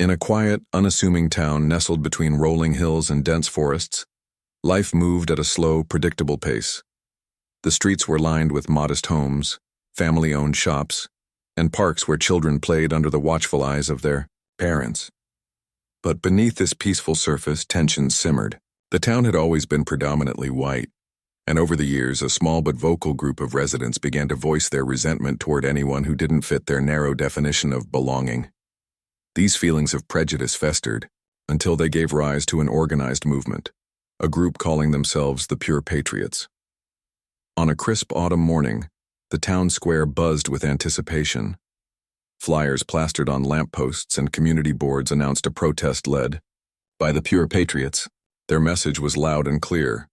In a quiet, unassuming town nestled between rolling hills and dense forests, life moved at a slow, predictable pace. The streets were lined with modest homes, family-owned shops, and parks where children played under the watchful eyes of their parents. But beneath this peaceful surface, tensions simmered. The town had always been predominantly white, and over the years, a small but vocal group of residents began to voice their resentment toward anyone who didn't fit their narrow definition of belonging. These feelings of prejudice festered until they gave rise to an organized movement, a group calling themselves the Pure Patriots. On a crisp autumn morning, the town square buzzed with anticipation. Flyers plastered on lampposts and community boards announced a protest led by the Pure Patriots. Their message was loud and clear: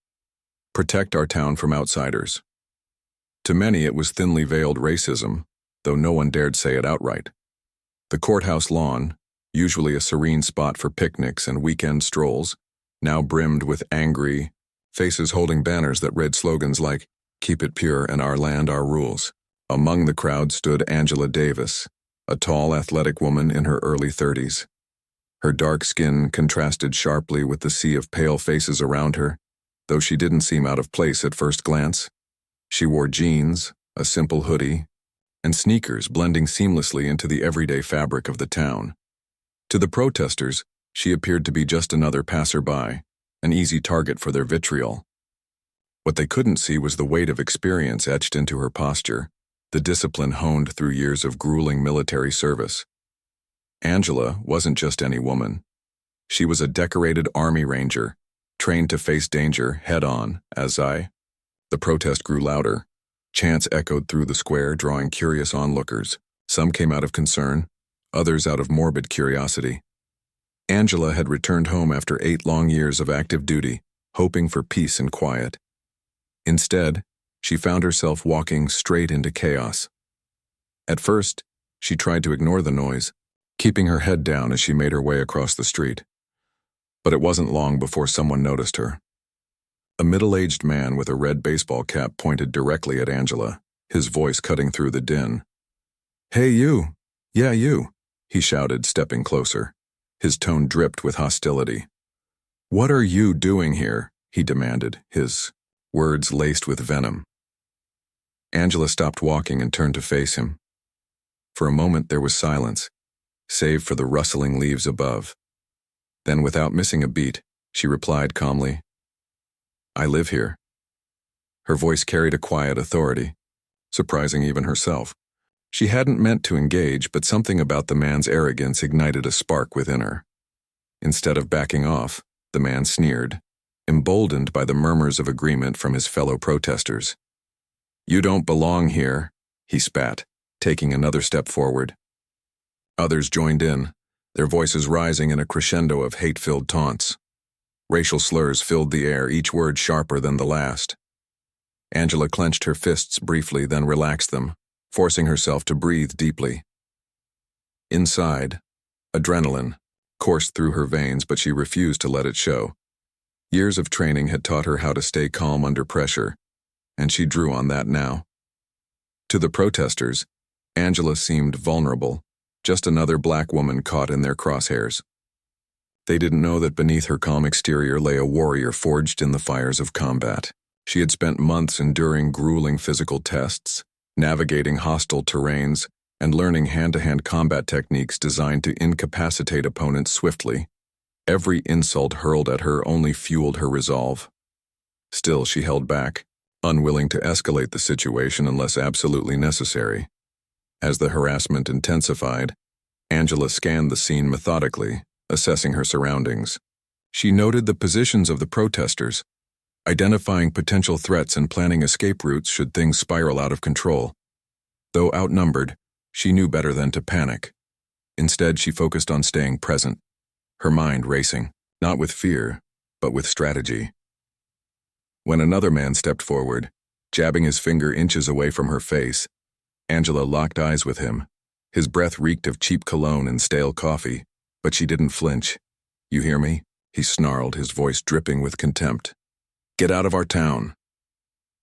protect our town from outsiders. To many, it was thinly veiled racism, though no one dared say it outright. The courthouse lawn, usually a serene spot for picnics and weekend strolls, now brimmed with angry faces holding banners that read slogans like, "Keep it pure and our land, our rules." Among the crowd stood Angela Davis, a tall, athletic woman in her early 30s. Her dark skin contrasted sharply with the sea of pale faces around her, though she didn't seem out of place at first glance. She wore jeans, a simple hoodie, and sneakers blending seamlessly into the everyday fabric of the town. To the protesters, she appeared to be just another passerby, an easy target for their vitriol. What they couldn't see was the weight of experience etched into her posture, the discipline honed through years of grueling military service. Angela wasn't just any woman. She was a decorated Army Ranger, trained to face danger head-on. The protest grew louder. Chants echoed through the square, drawing curious onlookers. Some came out of concern, others out of morbid curiosity. Angela had returned home after 8 long years of active duty, hoping for peace and quiet. Instead, she found herself walking straight into chaos. At first, she tried to ignore the noise, keeping her head down as she made her way across the street. But it wasn't long before someone noticed her. A middle-aged man with a red baseball cap pointed directly at Angela, his voice cutting through the din. "Hey you! Yeah, you!" he shouted, stepping closer. His tone dripped with hostility. "What are you doing here?" he demanded, his words laced with venom. Angela stopped walking and turned to face him. For a moment there was silence, save for the rustling leaves above. Then, without missing a beat, she replied calmly, "I live here." Her voice carried a quiet authority, surprising even herself. She hadn't meant to engage, but something about the man's arrogance ignited a spark within her. Instead of backing off, the man sneered, emboldened by the murmurs of agreement from his fellow protesters. "You don't belong here," he spat, taking another step forward. Others joined in, their voices rising in a crescendo of hate-filled taunts. Racial slurs filled the air, each word sharper than the last. Angela clenched her fists briefly, then relaxed them, forcing herself to breathe deeply. Inside, adrenaline coursed through her veins, but she refused to let it show. Years of training had taught her how to stay calm under pressure, and she drew on that now. To the protesters, Angela seemed vulnerable, just another black woman caught in their crosshairs. They didn't know that beneath her calm exterior lay a warrior forged in the fires of combat. She had spent months enduring grueling physical tests, navigating hostile terrains, and learning hand-to-hand combat techniques designed to incapacitate opponents swiftly. Every insult hurled at her only fueled her resolve. Still, she held back, unwilling to escalate the situation unless absolutely necessary. As the harassment intensified, Angela scanned the scene methodically, assessing her surroundings. She noted the positions of the protesters, identifying potential threats and planning escape routes should things spiral out of control. Though outnumbered, she knew better than to panic. Instead, she focused on staying present, her mind racing, not with fear, but with strategy. When another man stepped forward, jabbing his finger inches away from her face, Angela locked eyes with him. His breath reeked of cheap cologne and stale coffee, but she didn't flinch. "You hear me?" he snarled, his voice dripping with contempt. "Get out of our town."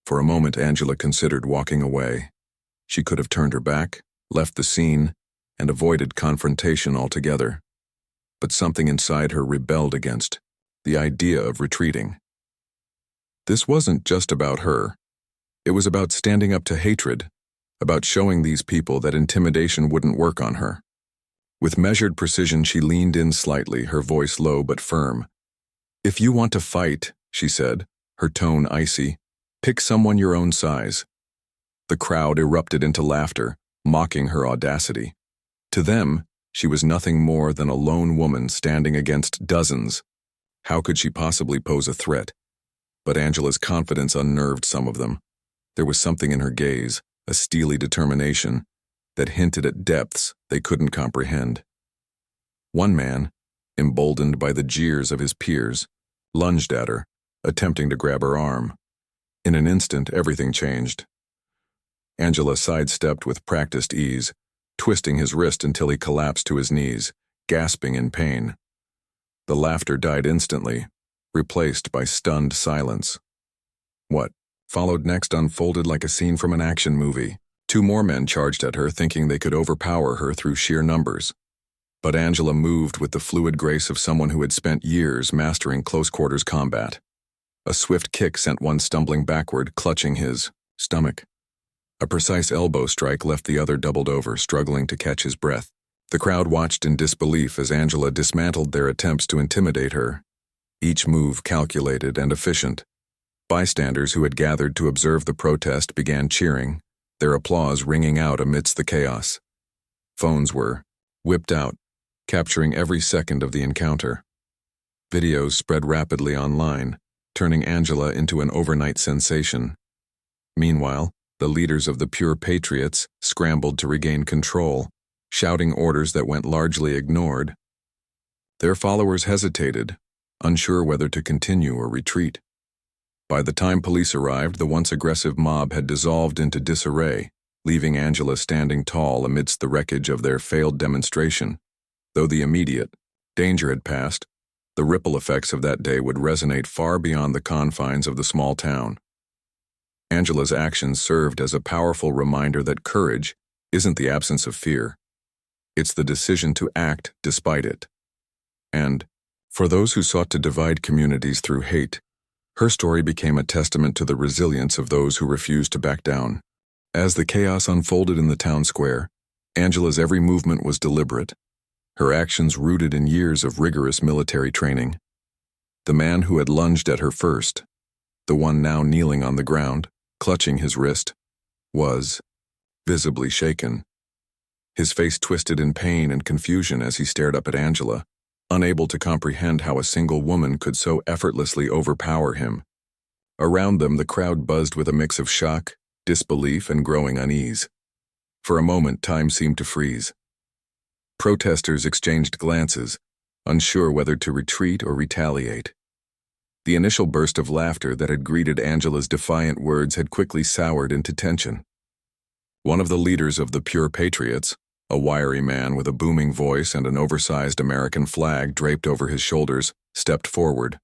For a moment, Angela considered walking away. She could have turned her back, left the scene, and avoided confrontation altogether. but something inside her rebelled against the idea of retreating. This wasn't just about her. It was about standing up to hatred, about showing these people that intimidation wouldn't work on her. With measured precision, she leaned in slightly, her voice low but firm. "If you want to fight," she said, her tone icy, "pick someone your own size." The crowd erupted into laughter, mocking her audacity. To them, she was nothing more than a lone woman standing against dozens. How could she possibly pose a threat? But Angela's confidence unnerved some of them. There was something in her gaze, a steely determination, that hinted at depths they couldn't comprehend. One man, emboldened by the jeers of his peers, lunged at her, attempting to grab her arm. In an instant, everything changed. Angela sidestepped with practiced ease, twisting his wrist until he collapsed to his knees, gasping in pain. The laughter died instantly, replaced by stunned silence. What followed next unfolded like a scene from an action movie. 2 more men charged at her, thinking they could overpower her through sheer numbers. But Angela moved with the fluid grace of someone who had spent years mastering close-quarters combat. A swift kick sent one stumbling backward, clutching his stomach. A precise elbow strike left the other doubled over, struggling to catch his breath. The crowd watched in disbelief as Angela dismantled their attempts to intimidate her, each move calculated and efficient. Bystanders who had gathered to observe the protest began cheering, their applause ringing out amidst the chaos. Phones were whipped out, capturing every second of the encounter. Videos spread rapidly online, turning Angela into an overnight sensation. Meanwhile, the leaders of the Pure Patriots scrambled to regain control, shouting orders that went largely ignored. Their followers hesitated, unsure whether to continue or retreat. By the time police arrived, the once aggressive mob had dissolved into disarray, leaving Angela standing tall amidst the wreckage of their failed demonstration. Though the immediate danger had passed, the ripple effects of that day would resonate far beyond the confines of the small town. Angela's actions served as a powerful reminder that courage isn't the absence of fear. It's the decision to act despite it. And, for those who sought to divide communities through hate, her story became a testament to the resilience of those who refused to back down. As the chaos unfolded in the town square, Angela's every movement was deliberate, her actions rooted in years of rigorous military training. The man who had lunged at her first, the one now kneeling on the ground, clutching his wrist, was visibly shaken. His face twisted in pain and confusion as he stared up at Angela, unable to comprehend how a single woman could so effortlessly overpower him. Around them, the crowd buzzed with a mix of shock, disbelief, and growing unease. For a moment, time seemed to freeze. Protesters exchanged glances, unsure whether to retreat or retaliate. The initial burst of laughter that had greeted Angela's defiant words had quickly soured into tension. One of the leaders of the Pure Patriots, a wiry man with a booming voice and an oversized American flag draped over his shoulders, stepped forward.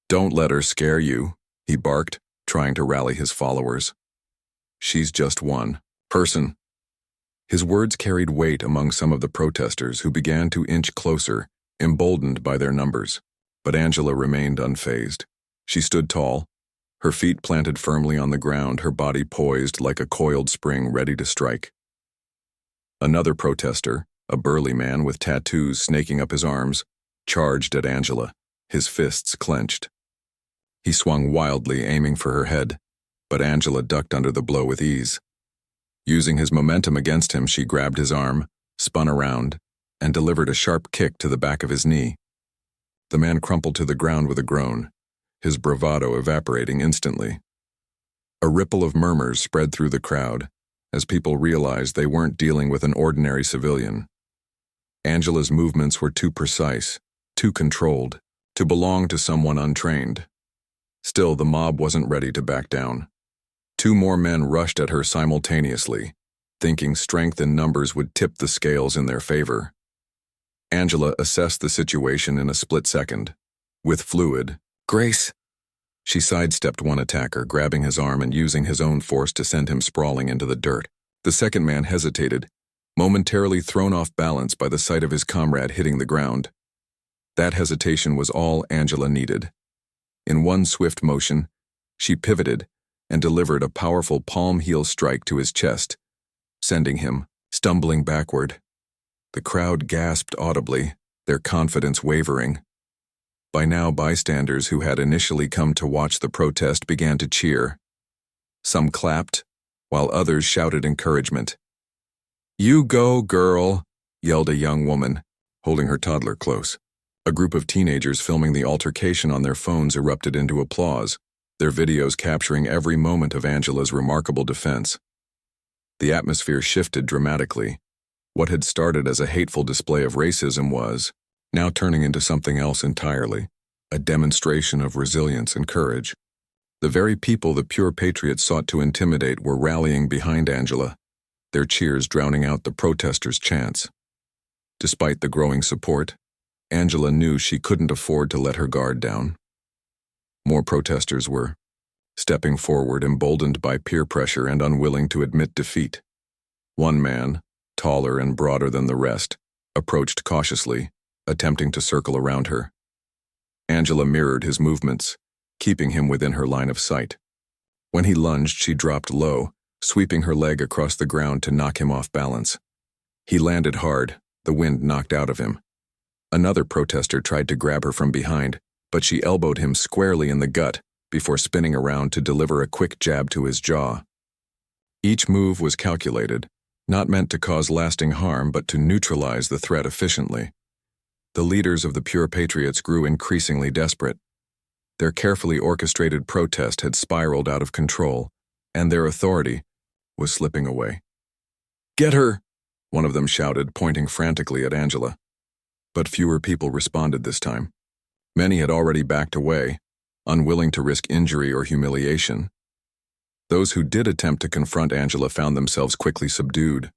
"Don't let her scare you," he barked, trying to rally his followers. "She's just one person." His words carried weight among some of the protesters who began to inch closer, emboldened by their numbers. But Angela remained unfazed. She stood tall, her feet planted firmly on the ground, her body poised like a coiled spring ready to strike. Another protester, a burly man with tattoos snaking up his arms, charged at Angela, his fists clenched. He swung wildly, aiming for her head, but Angela ducked under the blow with ease. Using his momentum against him, she grabbed his arm, spun around, and delivered a sharp kick to the back of his knee. The man crumpled to the ground with a groan, his bravado evaporating instantly. A ripple of murmurs spread through the crowd, as people realized they weren't dealing with an ordinary civilian. Angela's movements were too precise, too controlled, to belong to someone untrained. Still, the mob wasn't ready to back down. 2 more men rushed at her simultaneously, thinking strength in numbers would tip the scales in their favor. Angela assessed the situation in a split second. With fluid grace, she sidestepped one attacker, grabbing his arm and using his own force to send him sprawling into the dirt. The second man hesitated, momentarily thrown off balance by the sight of his comrade hitting the ground. That hesitation was all Angela needed. In one swift motion, she pivoted and delivered a powerful palm heel strike to his chest, sending him stumbling backward. The crowd gasped audibly, their confidence wavering. By now, bystanders who had initially come to watch the protest began to cheer. Some clapped, while others shouted encouragement. "You go, girl," yelled a young woman, holding her toddler close. A group of teenagers filming the altercation on their phones erupted into applause, their videos capturing every moment of Angela's remarkable defense. The atmosphere shifted dramatically. What had started as a hateful display of racism was now turning into something else entirely, a demonstration of resilience and courage. The very people the pure patriots sought to intimidate were rallying behind Angela, their cheers drowning out the protesters' chants. Despite the growing support, Angela knew she couldn't afford to let her guard down. More protesters were stepping forward, emboldened by peer pressure and unwilling to admit defeat. One man, taller and broader than the rest, approached cautiously, attempting to circle around her. Angela mirrored his movements, keeping him within her line of sight. When he lunged, she dropped low, sweeping her leg across the ground to knock him off balance. He landed hard, the wind knocked out of him. Another protester tried to grab her from behind, but she elbowed him squarely in the gut before spinning around to deliver a quick jab to his jaw. Each move was calculated, not meant to cause lasting harm but to neutralize the threat efficiently. The leaders of the Pure Patriots grew increasingly desperate. Their carefully orchestrated protest had spiraled out of control, and their authority was slipping away. "Get her!" one of them shouted, pointing frantically at Angela. But fewer people responded this time. Many had already backed away, unwilling to risk injury or humiliation. Those who did attempt to confront Angela found themselves quickly subdued.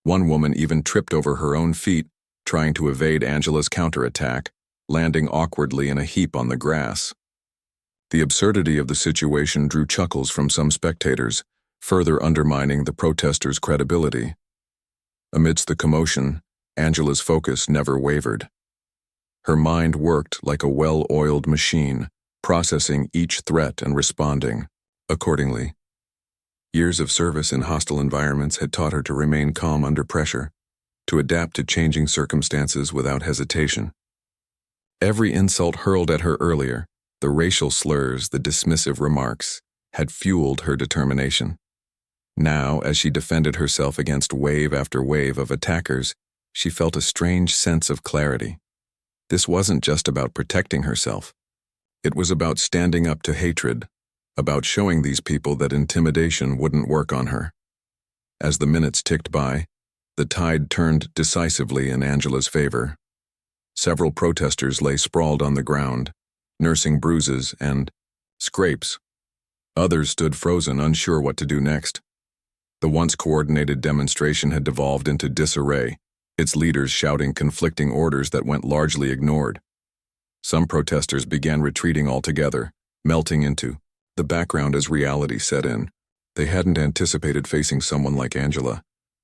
One woman even tripped over her own feet, trying to evade Angela's counterattack, landing awkwardly in a heap on the grass. The absurdity of the situation drew chuckles from some spectators, further undermining the protesters' credibility. Amidst the commotion, Angela's focus never wavered. Her mind worked like a well-oiled machine, processing each threat and responding accordingly. Years of service in hostile environments had taught her to remain calm under pressure, to adapt to changing circumstances without hesitation. Every insult hurled at her earlier, the racial slurs, the dismissive remarks, had fueled her determination. Now, as she defended herself against wave after wave of attackers, she felt a strange sense of clarity. This wasn't just about protecting herself. It was about standing up to hatred, about showing these people that intimidation wouldn't work on her. As the minutes ticked by, the tide turned decisively in Angela's favor. Several protesters lay sprawled on the ground, nursing bruises and scrapes. Others stood frozen, unsure what to do next. The once coordinated demonstration had devolved into disarray, its leaders shouting conflicting orders that went largely ignored. Some protesters began retreating altogether, melting into the background as reality set in. They hadn't anticipated facing someone like Angela,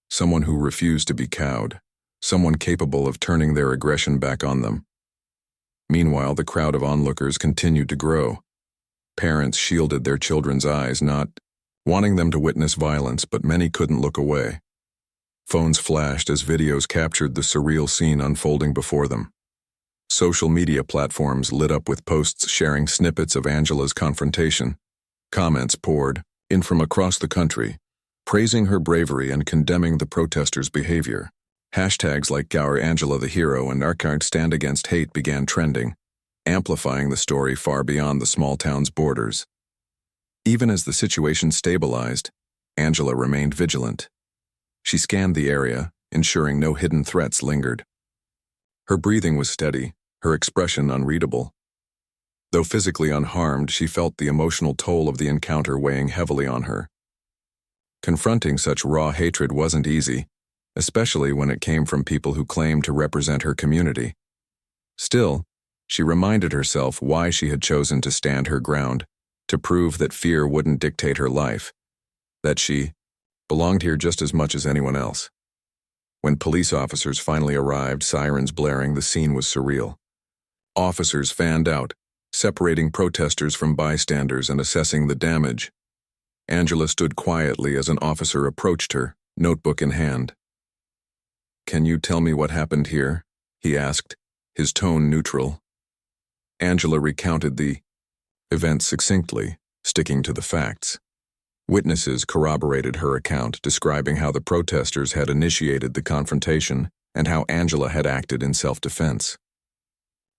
someone who refused to be cowed, someone capable of turning their aggression back on them. Meanwhile, the crowd of onlookers continued to grow. Parents shielded their children's eyes, not wanting them to witness violence, but many couldn't look away. Phones flashed as videos captured the surreal scene unfolding before them. Social media platforms lit up with posts sharing snippets of Angela's confrontation. Comments poured in from across the country, praising her bravery and condemning the protesters' behavior. Hashtags like "Our Angela the Hero" and "Our Can't Stand Against Hate" began trending, amplifying the story far beyond the small town's borders. Even as the situation stabilized, Angela remained vigilant. She scanned the area, ensuring no hidden threats lingered. Her breathing was steady, her expression unreadable. Though physically unharmed, she felt the emotional toll of the encounter weighing heavily on her. Confronting such raw hatred wasn't easy, especially when it came from people who claimed to represent her community. Still, she reminded herself why she had chosen to stand her ground, to prove that fear wouldn't dictate her life, that she belonged here just as much as anyone else. When police officers finally arrived, sirens blaring, the scene was surreal. Officers fanned out, separating protesters from bystanders and assessing the damage. Angela stood quietly as an officer approached her, notebook in hand. "Can you tell me what happened here?" he asked, his tone neutral. Angela recounted the events succinctly, sticking to the facts. Witnesses corroborated her account, describing how the protesters had initiated the confrontation and how Angela had acted in self-defense.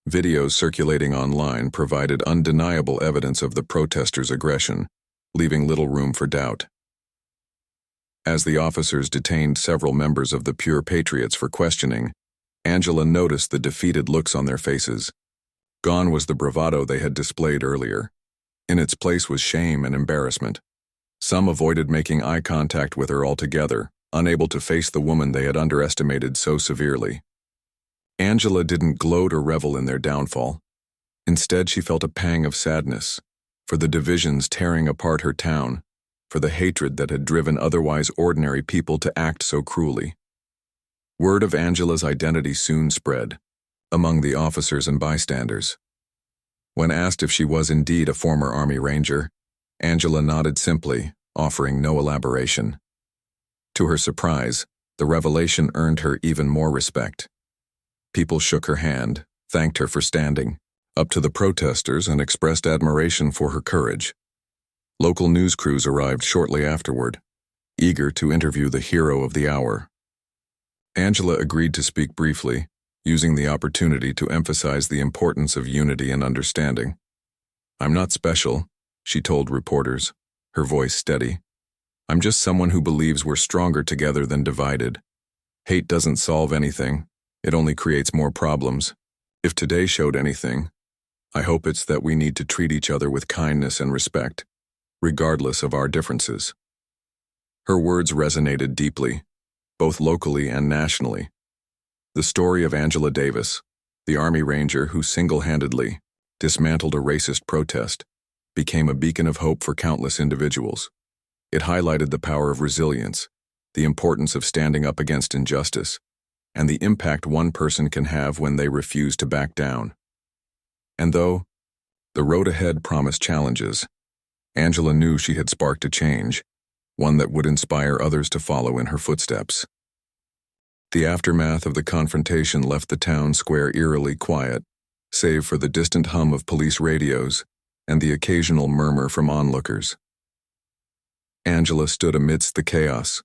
Videos circulating online provided undeniable evidence of the protesters' aggression, leaving little room for doubt. As the officers detained several members of the Pure Patriots for questioning, Angela noticed the defeated looks on their faces. Gone was the bravado they had displayed earlier. In its place was shame and embarrassment. Some avoided making eye contact with her altogether, unable to face the woman they had underestimated so severely. Angela didn't gloat or revel in their downfall. Instead, she felt a pang of sadness, for the divisions tearing apart her town, for the hatred that had driven otherwise ordinary people to act so cruelly. Word of Angela's identity soon spread, among the officers and bystanders. When asked if she was indeed a former Army Ranger, Angela nodded simply, offering no elaboration. To her surprise, the revelation earned her even more respect. People shook her hand, thanked her for standing up to the protesters, and expressed admiration for her courage. Local news crews arrived shortly afterward, eager to interview the hero of the hour. Angela agreed to speak briefly, using the opportunity to emphasize the importance of unity and understanding. "I'm not special," she told reporters, her voice steady. "I'm just someone who believes we're stronger together than divided. Hate doesn't solve anything. It only creates more problems. If today showed anything, I hope it's that we need to treat each other with kindness and respect, regardless of our differences." Her words resonated deeply, both locally and nationally. The story of Angela Davis, the Army Ranger who single-handedly dismantled a racist protest, became a beacon of hope for countless individuals. It highlighted the power of resilience, the importance of standing up against injustice, and the impact one person can have when they refuse to back down. And though the road ahead promised challenges, Angela knew she had sparked a change, one that would inspire others to follow in her footsteps. The aftermath of the confrontation left the town square eerily quiet, save for the distant hum of police radios and the occasional murmur from onlookers. Angela stood amidst the chaos,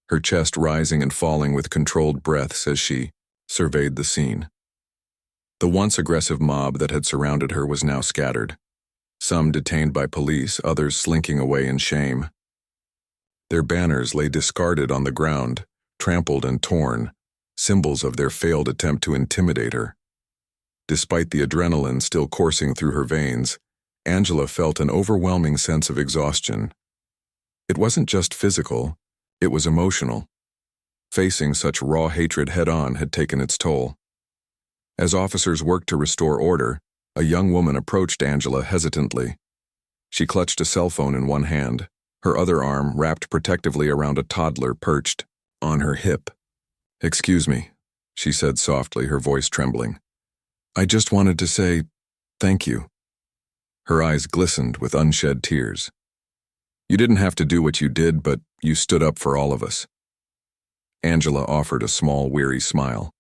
her chest rising and falling with controlled breaths as she surveyed the scene. The once aggressive mob that had surrounded her was now scattered, some detained by police, others slinking away in shame. Their banners lay discarded on the ground, trampled and torn, symbols of their failed attempt to intimidate her. Despite the adrenaline still coursing through her veins, Angela felt an overwhelming sense of exhaustion. It wasn't just physical, it was emotional. Facing such raw hatred head-on had taken its toll. As officers worked to restore order, a young woman approached Angela hesitantly. She clutched a cell phone in one hand, her other arm wrapped protectively around a toddler perched on her hip. "Excuse me," she said softly, her voice trembling. "I just wanted to say thank you." Her eyes glistened with unshed tears. "You didn't have to do what you did, but you stood up for all of us." Angela offered a small, weary smile.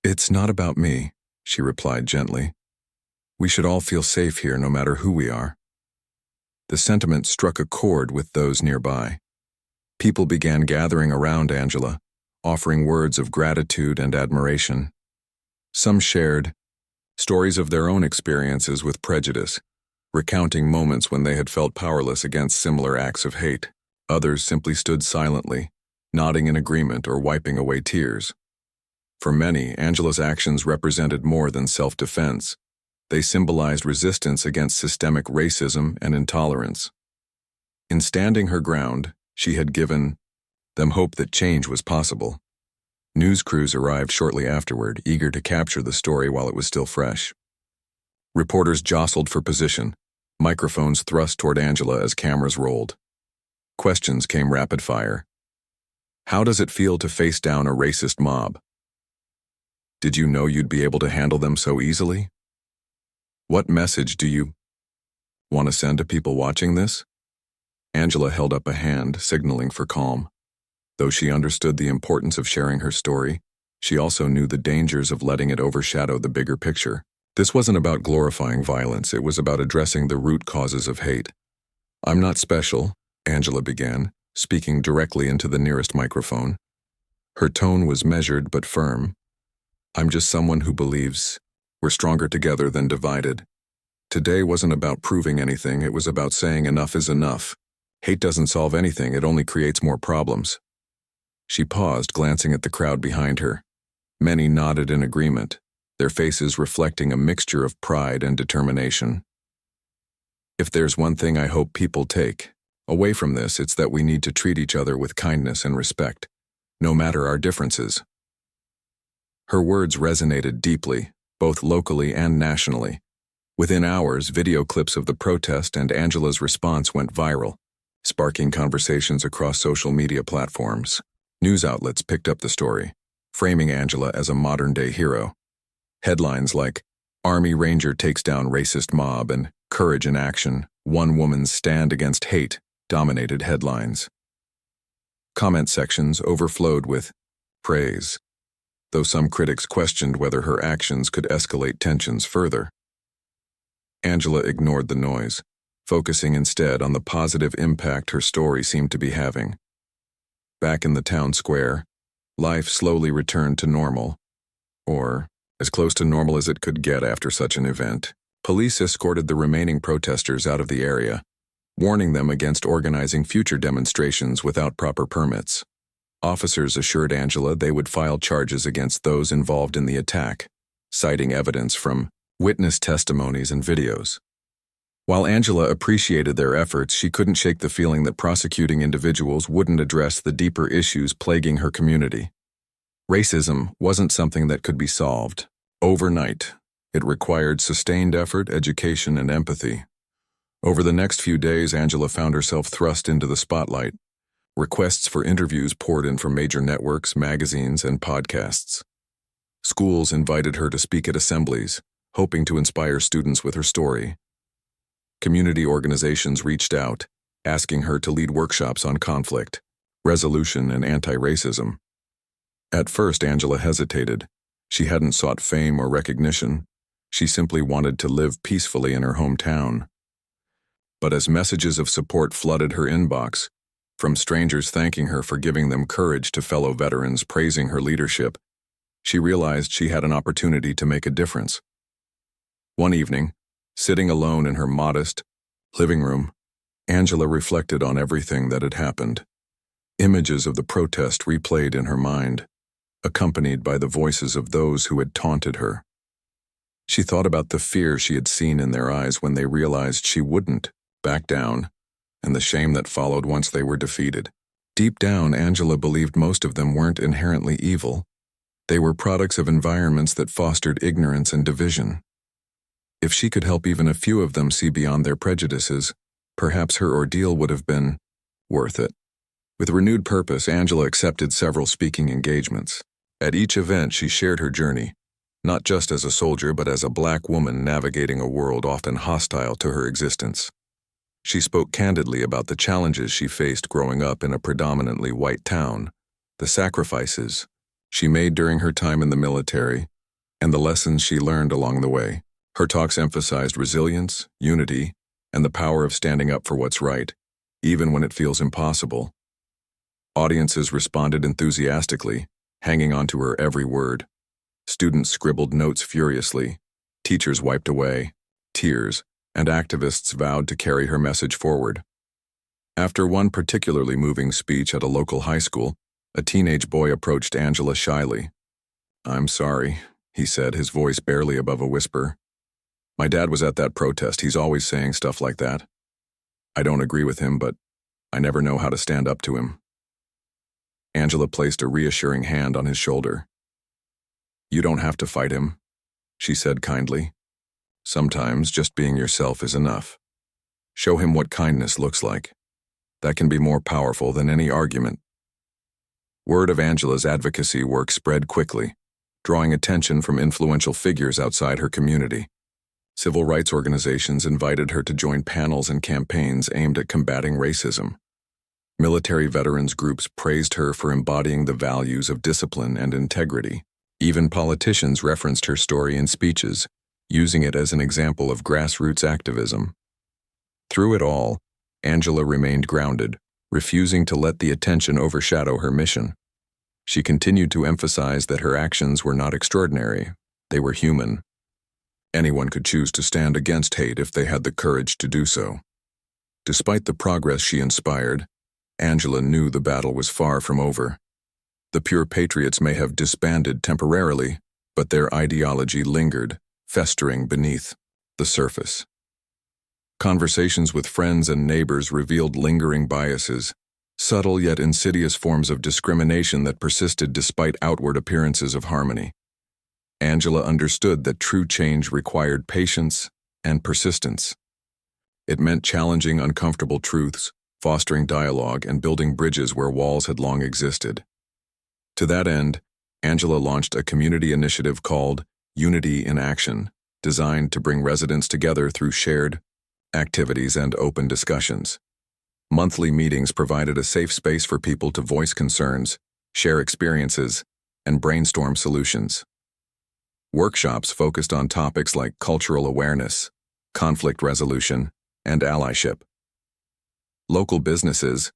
"It's not about me," she replied gently. "We should all feel safe here no matter who we are." The sentiment struck a chord with those nearby. People began gathering around Angela, offering words of gratitude and admiration. Some shared stories of their own experiences with prejudice, recounting moments when they had felt powerless against similar acts of hate. Others simply stood silently, nodding in agreement or wiping away tears. For many, Angela's actions represented more than self-defense. They symbolized resistance against systemic racism and intolerance. In standing her ground, she had given them hope that change was possible. News crews arrived shortly afterward, eager to capture the story while it was still fresh. Reporters jostled for position, microphones thrust toward Angela as cameras rolled. Questions came rapid fire. How does it feel to face down a racist mob? Did you know you'd be able to handle them so easily? What message do you want to send to people watching this? Angela held up a hand, signaling for calm. Though she understood the importance of sharing her story, she also knew the dangers of letting it overshadow the bigger picture. This wasn't about glorifying violence, it was about addressing the root causes of hate. "I'm not special," Angela began, speaking directly into the nearest microphone. Her tone was measured but firm. "I'm just someone who believes we're stronger together than divided. Today wasn't about proving anything, it was about saying enough is enough. Hate doesn't solve anything, it only creates more problems." She paused, glancing at the crowd behind her. Many nodded in agreement, their faces reflecting a mixture of pride and determination. "If there's one thing I hope people take away from this, it's that we need to treat each other with kindness and respect, no matter our differences." Her words resonated deeply, both locally and nationally. Within hours, video clips of the protest and Angela's response went viral, sparking conversations across social media platforms. News outlets picked up the story, framing Angela as a modern-day hero. Headlines like, "Army Ranger takes down racist mob" and "Courage in Action, One Woman's Stand Against Hate" dominated headlines. Comment sections overflowed with praise, though some critics questioned whether her actions could escalate tensions further. Angela ignored the noise, focusing instead on the positive impact her story seemed to be having. Back in the town square, life slowly returned to normal, or as close to normal as it could get after such an event. Police escorted the remaining protesters out of the area, warning them against organizing future demonstrations without proper permits. Officers assured Angela they would file charges against those involved in the attack, citing evidence from witness testimonies and videos. While Angela appreciated their efforts, she couldn't shake the feeling that prosecuting individuals wouldn't address the deeper issues plaguing her community. Racism wasn't something that could be solved overnight. It required sustained effort, education, and empathy. Over the next few days, Angela found herself thrust into the spotlight. Requests for interviews poured in from major networks, magazines, and podcasts. Schools invited her to speak at assemblies, hoping to inspire students with her story. Community organizations reached out, asking her to lead workshops on conflict, resolution, and anti-racism. At first, Angela hesitated. She hadn't sought fame or recognition. She simply wanted to live peacefully in her hometown. But as messages of support flooded her inbox, from strangers thanking her for giving them courage to fellow veterans praising her leadership, she realized she had an opportunity to make a difference. One evening, sitting alone in her modest living room, Angela reflected on everything that had happened. Images of the protest replayed in her mind, accompanied by the voices of those who had taunted her. She thought about the fear she had seen in their eyes when they realized she wouldn't back down, and the shame that followed once they were defeated. Deep down, Angela believed most of them weren't inherently evil. They were products of environments that fostered ignorance and division. If she could help even a few of them see beyond their prejudices, perhaps her ordeal would have been worth it. With renewed purpose, Angela accepted several speaking engagements. At each event, she shared her journey, not just as a soldier but as a Black woman navigating a world often hostile to her existence. She spoke candidly about the challenges she faced growing up in a predominantly white town, the sacrifices she made during her time in the military, and the lessons she learned along the way. Her talks emphasized resilience, unity, and the power of standing up for what's right, even when it feels impossible. Audiences responded enthusiastically, hanging on to her every word. Students scribbled notes furiously, teachers wiped away tears, and activists vowed to carry her message forward. After one particularly moving speech at a local high school, a teenage boy approached Angela shyly. "I'm sorry," he said, his voice barely above a whisper. "My dad was at that protest. He's always saying stuff like that. I don't agree with him, but I never know how to stand up to him." Angela placed a reassuring hand on his shoulder. "You don't have to fight him," she said kindly. "Sometimes just being yourself is enough. Show him what kindness looks like. That can be more powerful than any argument." Word of Angela's advocacy work spread quickly, drawing attention from influential figures outside her community. Civil rights organizations invited her to join panels and campaigns aimed at combating racism. Military veterans groups praised her for embodying the values of discipline and integrity. Even politicians referenced her story in speeches, using it as an example of grassroots activism. Through it all, Angela remained grounded, refusing to let the attention overshadow her mission. She continued to emphasize that her actions were not extraordinary, they were human. Anyone could choose to stand against hate if they had the courage to do so. Despite the progress she inspired, Angela knew the battle was far from over. The pure patriots may have disbanded temporarily, but their ideology lingered, festering beneath the surface. Conversations with friends and neighbors revealed lingering biases, subtle yet insidious forms of discrimination that persisted despite outward appearances of harmony. Angela understood that true change required patience and persistence. It meant challenging uncomfortable truths, fostering dialogue, and building bridges where walls had long existed. To that end, Angela launched a community initiative called Unity in Action, designed to bring residents together through shared activities and open discussions. Monthly meetings provided a safe space for people to voice concerns, share experiences, and brainstorm solutions. Workshops focused on topics like cultural awareness, conflict resolution, and allyship. Local businesses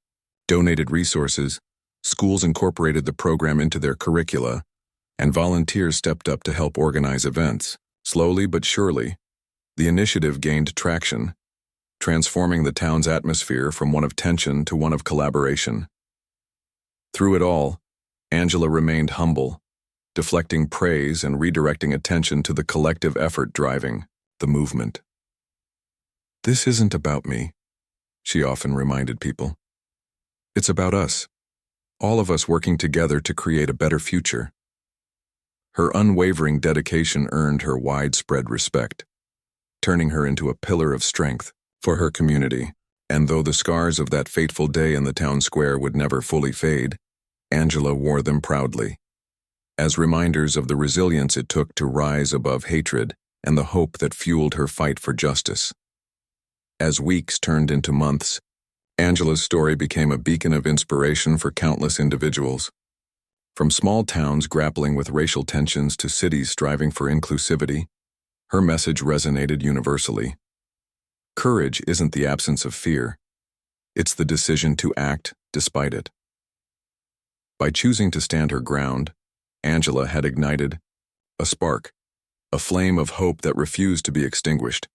donated resources, schools incorporated the program into their curricula, and volunteers stepped up to help organize events. Slowly but surely, the initiative gained traction, transforming the town's atmosphere from one of tension to one of collaboration. Through it all, Angela remained humble, deflecting praise and redirecting attention to the collective effort driving the movement. "This isn't about me," she often reminded people. "It's about us, all of us working together to create a better future." Her unwavering dedication earned her widespread respect, turning her into a pillar of strength for her community. And though the scars of that fateful day in the town square would never fully fade, Angela wore them proudly, as reminders of the resilience it took to rise above hatred and the hope that fueled her fight for justice. As weeks turned into months, Angela's story became a beacon of inspiration for countless individuals. From small towns grappling with racial tensions to cities striving for inclusivity, her message resonated universally. Courage isn't the absence of fear, it's the decision to act despite it. By choosing to stand her ground, Angela had ignited a spark, a flame of hope that refused to be extinguished.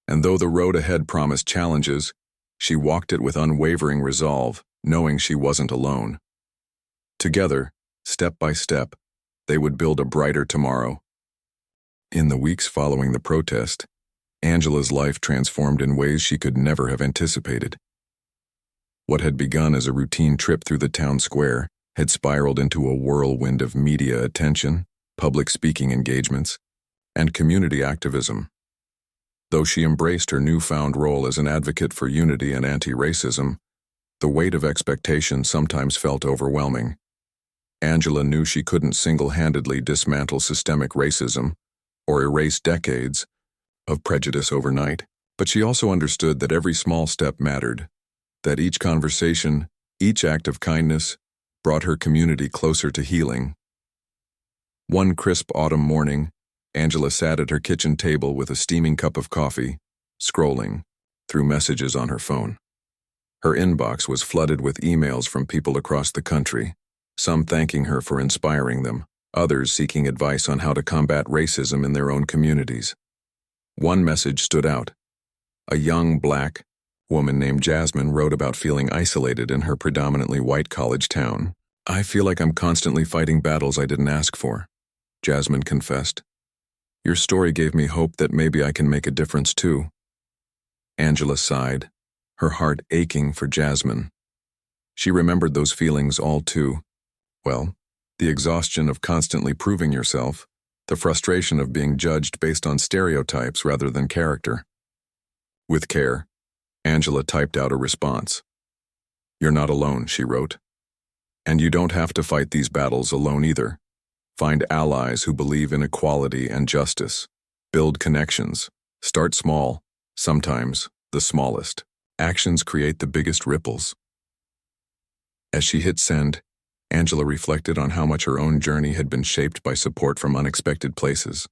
And though the road ahead promised challenges, she walked it with unwavering resolve, knowing she wasn't alone. Together, step by step, they would build a brighter tomorrow. In the weeks following the protest, Angela's life transformed in ways she could never have anticipated. What had begun as a routine trip through the town square had spiraled into a whirlwind of media attention, public speaking engagements, and community activism. Though she embraced her newfound role as an advocate for unity and anti-racism, the weight of expectation sometimes felt overwhelming. Angela knew she couldn't single-handedly dismantle systemic racism or erase decades of prejudice overnight, but she also understood that every small step mattered, that each conversation, each act of kindness, brought her community closer to healing. One crisp autumn morning, Angela sat at her kitchen table with a steaming cup of coffee, scrolling through messages on her phone. Her inbox was flooded with emails from people across the country, some thanking her for inspiring them, others seeking advice on how to combat racism in their own communities. One message stood out. A young Black woman named Jasmine wrote about feeling isolated in her predominantly white college town. "I feel like I'm constantly fighting battles I didn't ask for," Jasmine confessed. "Your story gave me hope that maybe I can make a difference too." Angela sighed, her heart aching for Jasmine. She remembered those feelings all too well, the exhaustion of constantly proving yourself, the frustration of being judged based on stereotypes rather than character. With care, Angela typed out a response. "You're not alone," she wrote. "And you don't have to fight these battles alone either. Find allies who believe in equality and justice. Build connections. Start small, sometimes the smallest. Actions create the biggest ripples. As she hit send, Angela reflected on how much her own journey had been shaped by support from unexpected places.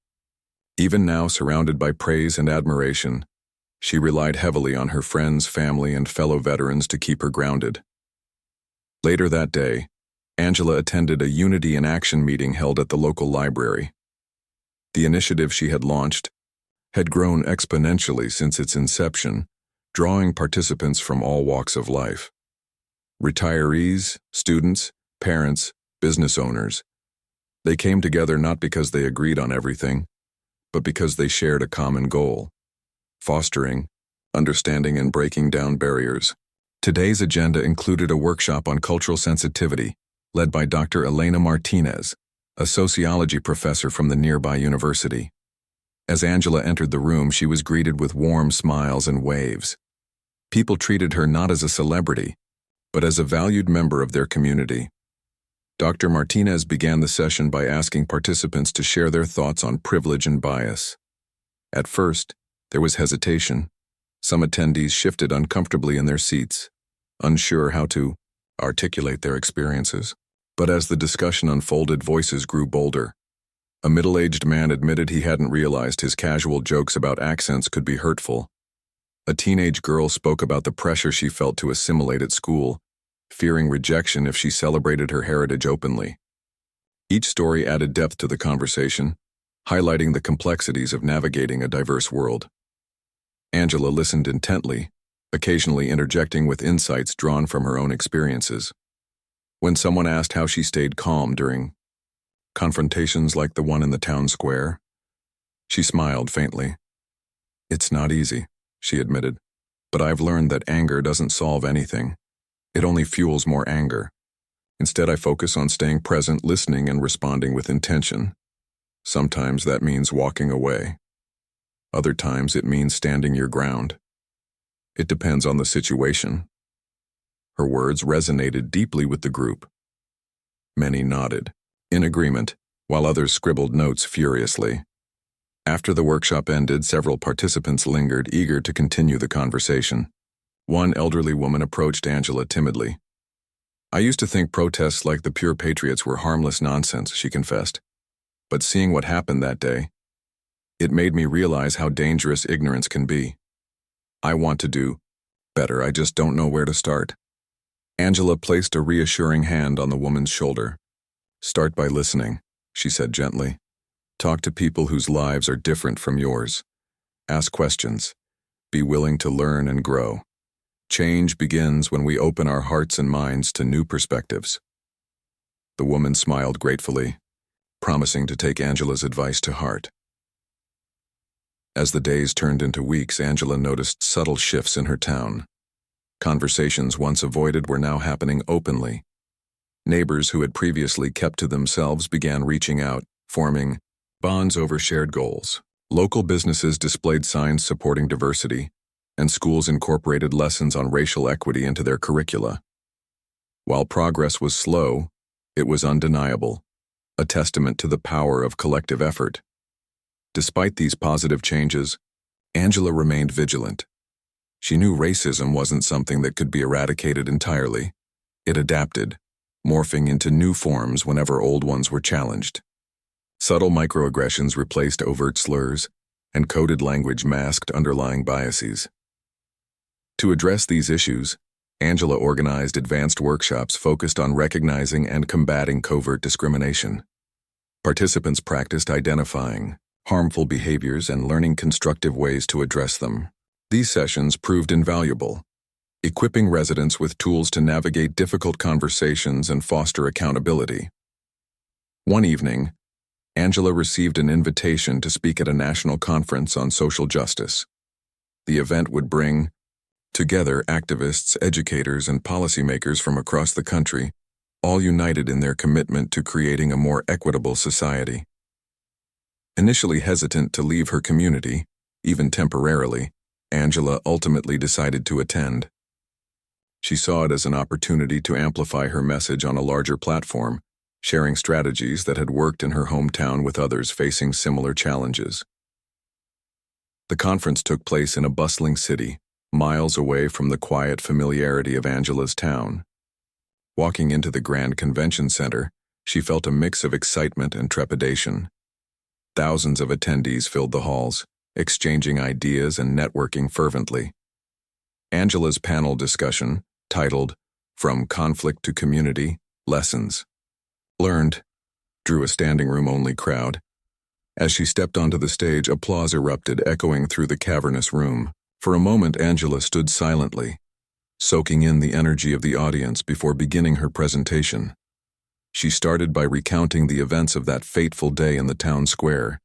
Even now, surrounded by praise and admiration, she relied heavily on her friends, family, and fellow veterans to keep her grounded. Later that day, Angela attended a Unity in Action meeting held at the local library. The initiative she had launched had grown exponentially since its inception, drawing participants from all walks of life. Retirees, students, parents, business owners. They came together not because they agreed on everything, but because they shared a common goal: fostering, understanding, and breaking down barriers. Today's agenda included a workshop on cultural sensitivity, led by Dr. Elena Martinez, a sociology professor from the nearby university. As Angela entered the room, she was greeted with warm smiles and waves. People treated her not as a celebrity, but as a valued member of their community. Dr. Martinez began the session by asking participants to share their thoughts on privilege and bias. At first, there was hesitation. Some attendees shifted uncomfortably in their seats, unsure how to articulate their experiences. But as the discussion unfolded, voices grew bolder. A middle-aged man admitted he hadn't realized his casual jokes about accents could be hurtful. A teenage girl spoke about the pressure she felt to assimilate at school, fearing rejection if she celebrated her heritage openly. Each story added depth to the conversation, highlighting the complexities of navigating a diverse world. Angela listened intently, occasionally interjecting with insights drawn from her own experiences. When someone asked how she stayed calm during confrontations like the one in the town square, she smiled faintly. "It's not easy," she admitted, "but I've learned that anger doesn't solve anything. It only fuels more anger. Instead, I focus on staying present, listening, and responding with intention. Sometimes that means walking away. Other times it means standing your ground. It depends on the situation." Her words resonated deeply with the group. Many nodded, in agreement, while others scribbled notes furiously. After the workshop ended, several participants lingered, eager to continue the conversation. One elderly woman approached Angela timidly. "I used to think protests like the Pure Patriots were harmless nonsense," she confessed. "But seeing what happened that day, it made me realize how dangerous ignorance can be. I want to do better, I just don't know where to start." Angela placed a reassuring hand on the woman's shoulder. "Start by listening," she said gently. "Talk to people whose lives are different from yours. Ask questions. Be willing to learn and grow. Change begins when we open our hearts and minds to new perspectives." The woman smiled gratefully, promising to take Angela's advice to heart. As the days turned into weeks, Angela noticed subtle shifts in her town. Conversations once avoided were now happening openly. Neighbors who had previously kept to themselves began reaching out, forming bonds over shared goals. Local businesses displayed signs supporting diversity, and schools incorporated lessons on racial equity into their curricula. While progress was slow, it was undeniable, a testament to the power of collective effort. Despite these positive changes, Angela remained vigilant. She knew racism wasn't something that could be eradicated entirely. It adapted, morphing into new forms whenever old ones were challenged. Subtle microaggressions replaced overt slurs, and coded language masked underlying biases. To address these issues, Angela organized advanced workshops focused on recognizing and combating covert discrimination. Participants practiced identifying harmful behaviors and learning constructive ways to address them. These sessions proved invaluable, equipping residents with tools to navigate difficult conversations and foster accountability. One evening, Angela received an invitation to speak at a national conference on social justice. The event would bring together activists, educators, and policymakers from across the country, all united in their commitment to creating a more equitable society. Initially hesitant to leave her community, even temporarily, Angela ultimately decided to attend. She saw it as an opportunity to amplify her message on a larger platform, sharing strategies that had worked in her hometown with others facing similar challenges. The conference took place in a bustling city, miles away from the quiet familiarity of Angela's town. Walking into the Grand Convention Center, she felt a mix of excitement and trepidation. Thousands of attendees filled the halls, exchanging ideas and networking fervently. Angela's panel discussion, titled "From Conflict to Community: Lessons Learned," drew a standing room-only crowd. As she stepped onto the stage, applause erupted, echoing through the cavernous room. For a moment, Angela stood silently, soaking in the energy of the audience before beginning her presentation. She started by recounting the events of that fateful day in the town square,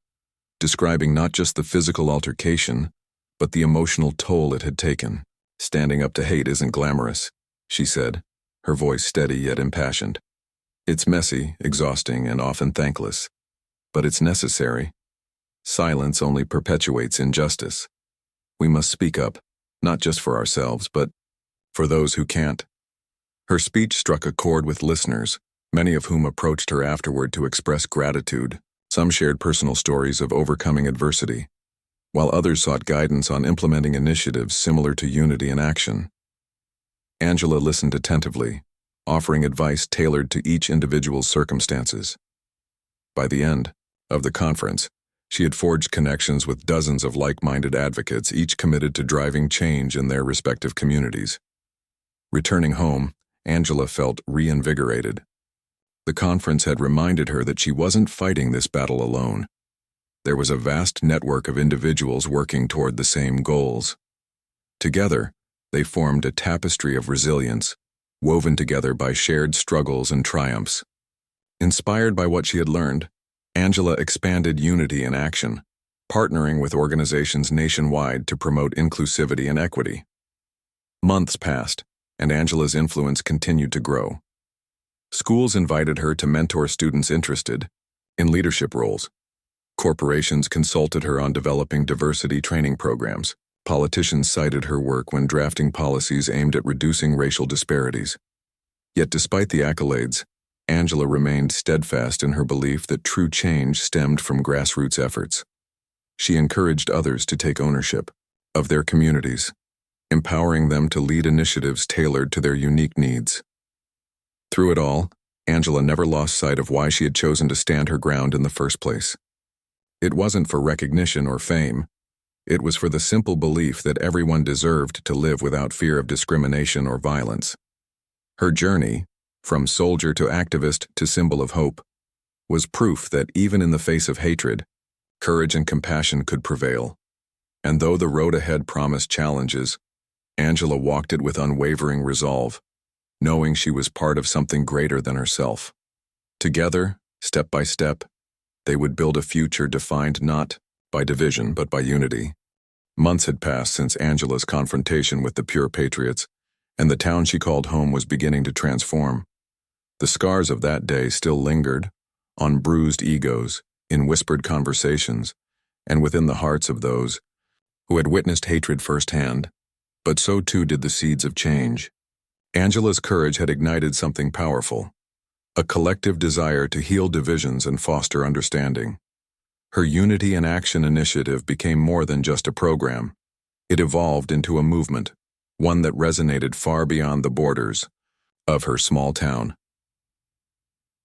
describing not just the physical altercation, but the emotional toll it had taken. "Standing up to hate isn't glamorous," she said, her voice steady yet impassioned. "It's messy, exhausting, and often thankless. But it's necessary. Silence only perpetuates injustice. We must speak up, not just for ourselves, but for those who can't." Her speech struck a chord with listeners, many of whom approached her afterward to express gratitude. Some shared personal stories of overcoming adversity, while others sought guidance on implementing initiatives similar to Unity in Action. Angela listened attentively, offering advice tailored to each individual's circumstances. By the end of the conference, she had forged connections with dozens of like-minded advocates, each committed to driving change in their respective communities. Returning home, Angela felt reinvigorated. The conference had reminded her that she wasn't fighting this battle alone. There was a vast network of individuals working toward the same goals. Together, they formed a tapestry of resilience, woven together by shared struggles and triumphs. Inspired by what she had learned, Angela expanded Unity in Action, partnering with organizations nationwide to promote inclusivity and equity. Months passed, and Angela's influence continued to grow. Schools invited her to mentor students interested in leadership roles. Corporations consulted her on developing diversity training programs. Politicians cited her work when drafting policies aimed at reducing racial disparities. Yet despite the accolades, Angela remained steadfast in her belief that true change stemmed from grassroots efforts. She encouraged others to take ownership of their communities, empowering them to lead initiatives tailored to their unique needs. Through it all, Angela never lost sight of why she had chosen to stand her ground in the first place. It wasn't for recognition or fame. It was for the simple belief that everyone deserved to live without fear of discrimination or violence. Her journey, from soldier to activist to symbol of hope, was proof that even in the face of hatred, courage and compassion could prevail. And though the road ahead promised challenges, Angela walked it with unwavering resolve, knowing she was part of something greater than herself. Together, step by step, they would build a future defined not by division but by unity. Months had passed since Angela's confrontation with the Pure Patriots, and the town she called home was beginning to transform. The scars of that day still lingered, on bruised egos, in whispered conversations, and within the hearts of those who had witnessed hatred firsthand. But so too did the seeds of change. Angela's courage had ignited something powerful, a collective desire to heal divisions and foster understanding. Her Unity in Action initiative became more than just a program. It evolved into a movement, one that resonated far beyond the borders of her small town.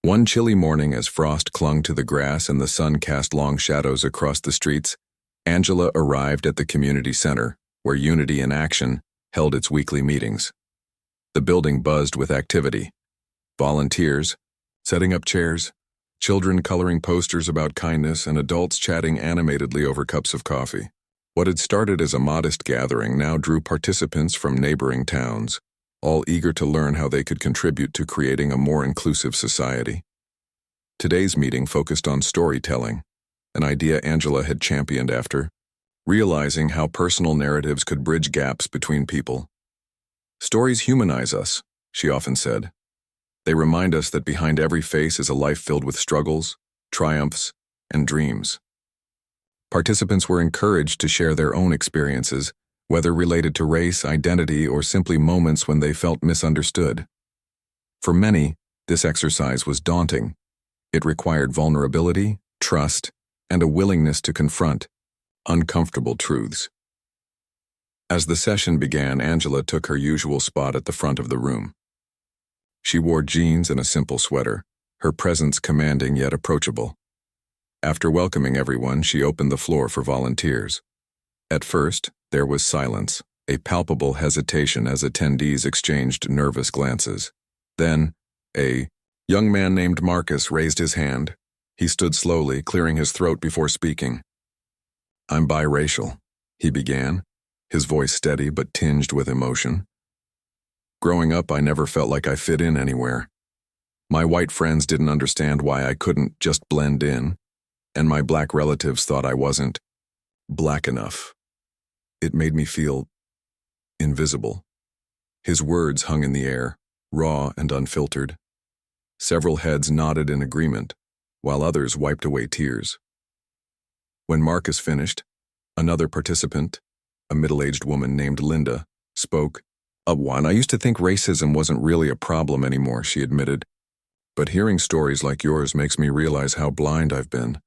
One chilly morning, as frost clung to the grass and the sun cast long shadows across the streets, Angela arrived at the community center, where Unity in Action held its weekly meetings. The building buzzed with activity. Volunteers, setting up chairs, children coloring posters about kindness, and adults chatting animatedly over cups of coffee. What had started as a modest gathering now drew participants from neighboring towns, all eager to learn how they could contribute to creating a more inclusive society. Today's meeting focused on storytelling, an idea Angela had championed after realizing how personal narratives could bridge gaps between people. "Stories humanize us," she often said. "They remind us that behind every face is a life filled with struggles, triumphs, and dreams." Participants were encouraged to share their own experiences, whether related to race, identity, or simply moments when they felt misunderstood. For many, this exercise was daunting. It required vulnerability, trust, and a willingness to confront Uncomfortable truths. As the session began, Angela took her usual spot at the front of the room. She wore jeans and a simple sweater, her presence commanding yet approachable. After welcoming everyone, she opened the floor for volunteers. At first, there was silence, a palpable hesitation as attendees exchanged nervous glances. Then, a young man named Marcus raised his hand. He stood slowly, clearing his throat before speaking. "I'm biracial," he began, his voice steady but tinged with emotion. "Growing up, I never felt like I fit in anywhere. My white friends didn't understand why I couldn't just blend in, and my black relatives thought I wasn't black enough. It made me feel invisible." His words hung in the air, raw and unfiltered. Several heads nodded in agreement, while others wiped away tears. When Marcus finished, another participant, a middle-aged woman named Linda, spoke. I used to think racism wasn't really a problem anymore," she admitted. "But hearing stories like yours makes me realize how blind I've been.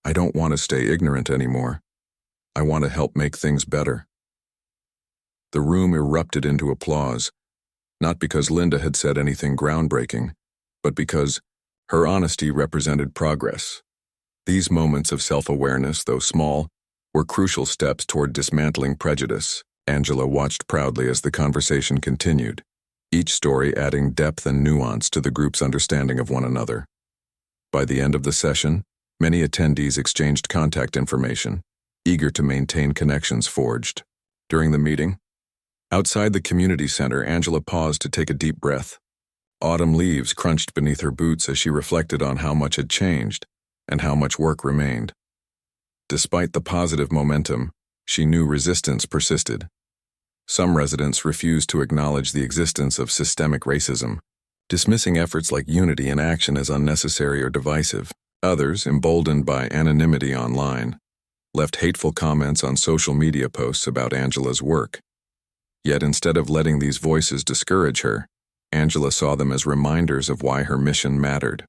I don't want to stay ignorant anymore. I want to help make things better." The room erupted into applause, not because Linda had said anything groundbreaking, but because her honesty represented progress. These moments of self-awareness, though small, were crucial steps toward dismantling prejudice. Angela watched proudly as the conversation continued, each story adding depth and nuance to the group's understanding of one another. By the end of the session, many attendees exchanged contact information, eager to maintain connections forged. During the meeting, outside the community center, Angela paused to take a deep breath. Autumn leaves crunched beneath her boots as she reflected on how much had changed and how much work remained. Despite the positive momentum, she knew resistance persisted. Some residents refused to acknowledge the existence of systemic racism, dismissing efforts like unity in action as unnecessary or divisive. Others, emboldened by anonymity online, left hateful comments on social media posts about Angela's work. Yet instead of letting these voices discourage her, Angela saw them as reminders of why her mission mattered.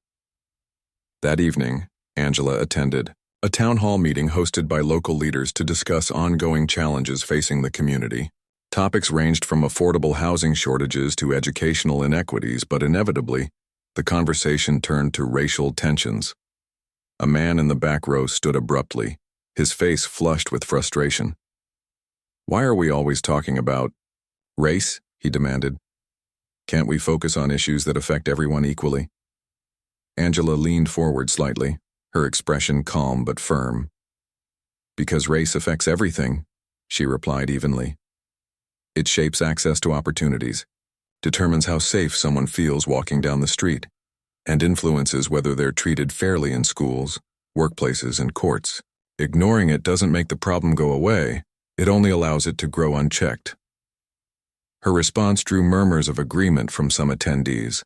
That evening, Angela attended a town hall meeting hosted by local leaders to discuss ongoing challenges facing the community. Topics ranged from affordable housing shortages to educational inequities, but inevitably, the conversation turned to racial tensions. A man in the back row stood abruptly, his face flushed with frustration. "Why are we always talking about race?" he demanded. "Can't we focus on issues that affect everyone equally?" Angela leaned forward slightly, her expression calm but firm. "Because race affects everything," she replied evenly. "It shapes access to opportunities, determines how safe someone feels walking down the street, and influences whether they're treated fairly in schools, workplaces, and courts. Ignoring it doesn't make the problem go away, it only allows it to grow unchecked." Her response drew murmurs of agreement from some attendees,